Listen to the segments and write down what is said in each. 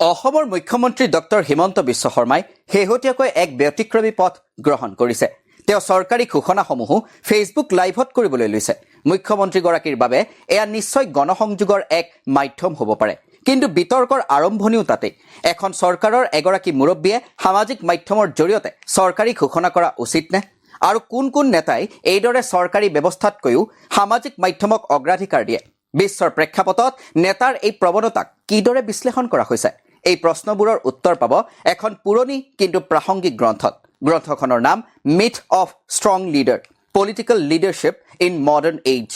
অসমৰ মুখ্যমন্ত্ৰী ডক্টৰ হিমন্ত বিশ্ব শৰ্মাই শেহতীয়াকৈ এক ব্যতিক্ৰমী পথ গ্ৰহণ কৰিছে। তেওঁ চৰকাৰী ঘোষণাসমূহো ফেচবুক লাইভত কৰিবলৈ লৈছে। মুখ্যমন্ত্ৰীগৰাকীৰ বাবে এয়া নিশ্চয় গণসংযোগৰ এক মাধ্যম হ'ব পাৰে। কিন্তু বিতৰ্কৰ আৰম্ভণিও তাতে। এখন চৰকাৰৰ এগৰাকী মুৰব্বীয়ে সামাজিক মাধ্যমৰ জৰিয়তে চৰকাৰী ঘোষণা কৰা উচিত নে? আৰু কোন কোন নেতাই এইদৰে চৰকাৰী ব্যৱস্থাতকৈও সামাজিক মাধ্যমক অগ্ৰাধিকাৰ দিয়ে? বিশ্বৰ প্ৰেক্ষাপটত নেতাৰ এই প্ৰৱণতাক কিদৰে বিশ্লেষণ কৰা হৈছে? এই প্ৰশ্নবোৰৰ উত্তৰ পাব এখন পুৰণি কিন্তু প্ৰাসংগিক গ্ৰন্থত। গ্ৰন্থখনৰ নাম myth of strong leader, political leadership in modern age.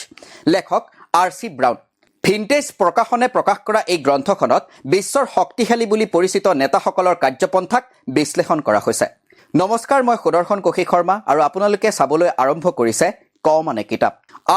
লেখক R.C. ব্ৰাউন। ভিনটেজ প্ৰকাশনে প্ৰকাশ কৰা এই গ্ৰন্থখনত বিশ্বৰ শক্তিশালী বুলি পৰিচিত নেতাসকলৰ কাৰ্যপন্থাক বিশ্লেষণ কৰা হৈছে। নমস্কাৰ, মই সুদৰ্শন কৌশিক শৰ্মা আৰু আপোনালোকে চাবলৈ আৰম্ভ কৰিছে ক মানে কিতাপ।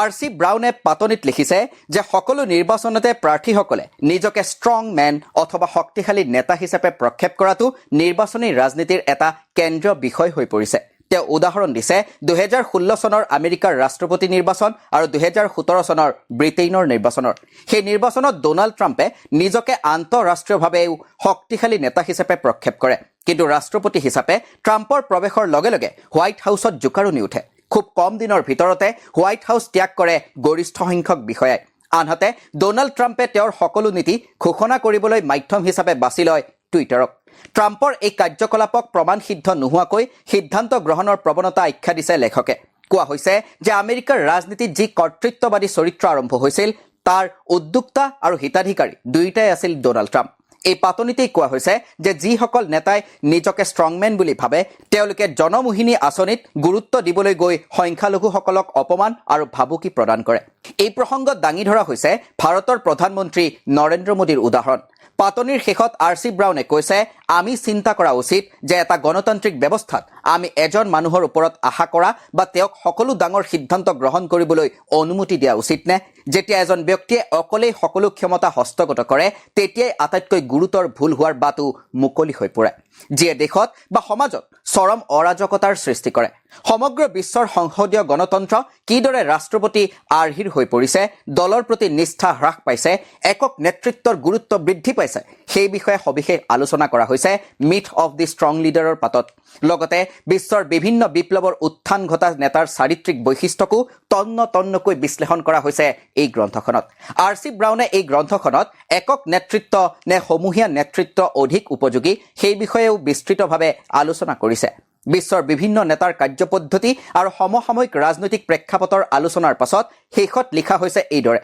R.C. ব্ৰাউনে পাতনিত লিখিছে যে সকলো নিৰ্বাচনতে প্ৰাৰ্থীসকলে নিজকে ষ্ট্ৰং মেন অথবা শক্তিশালী নেতা হিচাপে প্ৰক্ষেপ কৰাটো নিৰ্বাচনী ৰাজনীতিৰ এটা কেন্দ্ৰীয় বিষয় হৈ পৰিছে। তেওঁ উদাহৰণ দিছে 2016 চনৰ আমেৰিকাৰ ৰাষ্ট্ৰপতি নিৰ্বাচন আৰু 2017 চনৰ ব্ৰিটেইনৰ নিৰ্বাচনৰ। সেই নিৰ্বাচনত ডোনাল্ড ট্ৰাম্পে নিজকে আন্তঃৰাষ্ট্ৰীয়ভাৱেও শক্তিশালী নেতা হিচাপে প্ৰক্ষেপ কৰে, কিন্তু ৰাষ্ট্ৰপতি হিচাপে ট্ৰাম্পৰ প্ৰৱেশৰ লগে লগে হোৱাইট হাউচত জোকাৰণি উঠে। খুব কম দিনৰ ভিতৰতে হোৱাইট হাউচ ত্যাগ কৰে গৰিষ্ঠ সংখ্যক বিষয়াই। আনহাতে ডোনাল্ড ট্ৰাম্পে তেওঁৰ সকলো নীতি ঘোষণা কৰিবলৈ মাধ্যম হিচাপে বাছি লয় টুইটাৰক। ট্ৰাম্পৰ এই কাৰ্যকলাপক প্ৰমাণসিদ্ধ নোহোৱাকৈ সিদ্ধান্ত গ্ৰহণৰ প্ৰৱণতা আখ্যা দিছে লেখকে। কোৱা হৈছে যে আমেৰিকাৰ ৰাজনীতিত যি কৰ্তৃত্ববাদী চৰিত্ৰ আৰম্ভ হৈছিল তাৰ উদ্যোক্তা আৰু হিতাধিকাৰী দুয়োটাই আছিল ডোনাল্ড ট্ৰাম্প। এই পাতনিতেই কোৱা হৈছে যে যিসকল নেতাই নিজকে ষ্ট্ৰংমেন বুলি ভাবে তেওঁলোকে জনমোহিনী আঁচনিত গুৰুত্ব দিবলৈ গৈ সংখ্যালঘুসকলক অপমান আৰু ভাবুকি প্ৰদান কৰে। এই প্ৰসংগত দাঙি ধৰা হৈছে ভাৰতৰ প্ৰধানমন্ত্ৰী নৰেন্দ্ৰ মোদীৰ উদাহৰণ। পাতনিৰ শেষত R.C. ব্ৰাউনে কৈছে, আমি চিন্তা কৰা উচিত যে এটা গণতান্ত্ৰিক ব্যৱস্থাত আমি এজন মানুহৰ ওপৰত আশা কৰা বা তেওঁক সকলো ডাঙৰ সিদ্ধান্ত গ্ৰহণ কৰিবলৈ অনুমতি দিয়া উচিত নে? যেতিয়া এজন ব্যক্তিয়ে অকলেই সকলো ক্ষমতা হস্তগত কৰে তেতিয়াই আটাইতকৈ গুৰুতৰ ভুল হোৱাৰ বাটো মুকলি হৈ পৰে, যিয়ে দেশত বা সমাজত চৰম অৰাজকতাৰ সৃষ্টি কৰে। সমগ্ৰ বিশ্বৰ সংসদীয় গণতন্ত্ৰ কিদৰে ৰাষ্ট্ৰপতি আৰ্হিৰ হৈ পৰিছে, দলৰ প্ৰতি নিষ্ঠা হ্ৰাস পাইছে, একক নেতৃত্বৰ গুৰুত্ব বৃদ্ধি পাইছে, সেই বিষয়ে সবিশেষ আলোচনা কৰা হৈছে মিথ অফ দি ষ্ট্ৰং লিডাৰৰ পাতত। লগতে বিশ্বৰ বিভিন্ন বিপ্লৱৰ উত্থান ঘটা নেতাৰ চাৰিত্ৰিক বৈশিষ্ট্যকো তন্ন তন্নকৈ বিশ্লেষণ কৰা হৈছে এই গ্ৰন্থখনত। R.C. ব্ৰাউনে এই গ্ৰন্থখনত একক নেতৃত্ব নে সমূহীয়া নেতৃত্ব অধিক উপযোগী সেই বিষয়েও বিস্তৃতভাৱে আলোচনা কৰিছে। বিশ্বৰ বিভিন্ন নেতাৰ কাৰ্যপদ্ধতি আৰু সমসাময়িক ৰাজনৈতিক প্ৰেক্ষাপটৰ আলোচনাৰ পাছত শেষত লিখা হৈছে এইদৰে।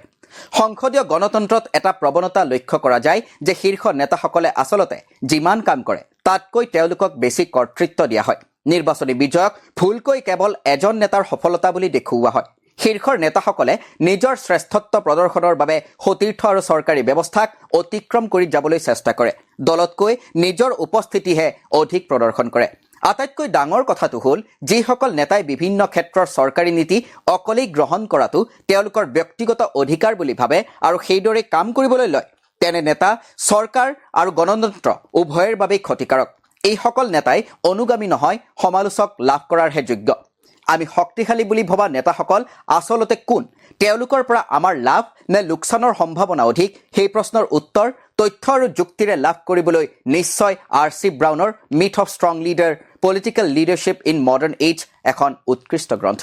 সংসদীয় গণতন্ত্ৰত এটা প্ৰৱণতা লক্ষ্য কৰা যায় যে শীৰ্ষ নেতাসকলে আচলতে যিমান কাম কৰে তাতকৈ তেওঁলোকক বেছি কৰ্তৃত্ব দিয়া হয়। নিৰ্বাচনী বিজয়ক ভুলকৈ কেৱল এজন নেতাৰ সফলতা বুলি দেখুওৱা হয়। শীৰ্ষৰ নেতাসকলে নিজৰ শ্ৰেষ্ঠত্ব প্ৰদৰ্শনৰ বাবে সতীৰ্থ আৰু চৰকাৰী ব্যৱস্থাক অতিক্ৰম কৰি যাবলৈ চেষ্টা কৰে। দলতকৈ নিজৰ উপস্থিতিহে অধিক প্ৰদৰ্শন কৰে। আটাইতকৈ ডাঙৰ কথাটো হ'ল যিসকল নেতাই বিভিন্ন ক্ষেত্ৰৰ চৰকাৰী নীতি অকলেই গ্ৰহণ কৰাটো তেওঁলোকৰ ব্যক্তিগত অধিকাৰ বুলি ভাবে আৰু সেইদৰে কাম কৰিবলৈ লয়, তেনে নেতা চৰকাৰ আৰু গণতন্ত্ৰ উভয়ৰ বাবেই ক্ষতিকাৰক। এইসকল নেতাই অনুগামী নহয়, সমালোচক লাভ কৰাৰহে যোগ্য। আমি শক্তিশালী বুলি ভবা নেতাসকল আচলতে কোন? তেওঁলোকৰ পৰা আমাৰ লাভ নে লোকচানৰ সম্ভাৱনা অধিক? সেই প্ৰশ্নৰ উত্তৰ তথ্য আৰু যুক্তিৰে লাভ কৰিবলৈ নিশ্চয় R.C. ব্ৰাউনৰ myth of strong leader, political leadership in modern age এখন উৎকৃষ্ট গ্ৰন্থ।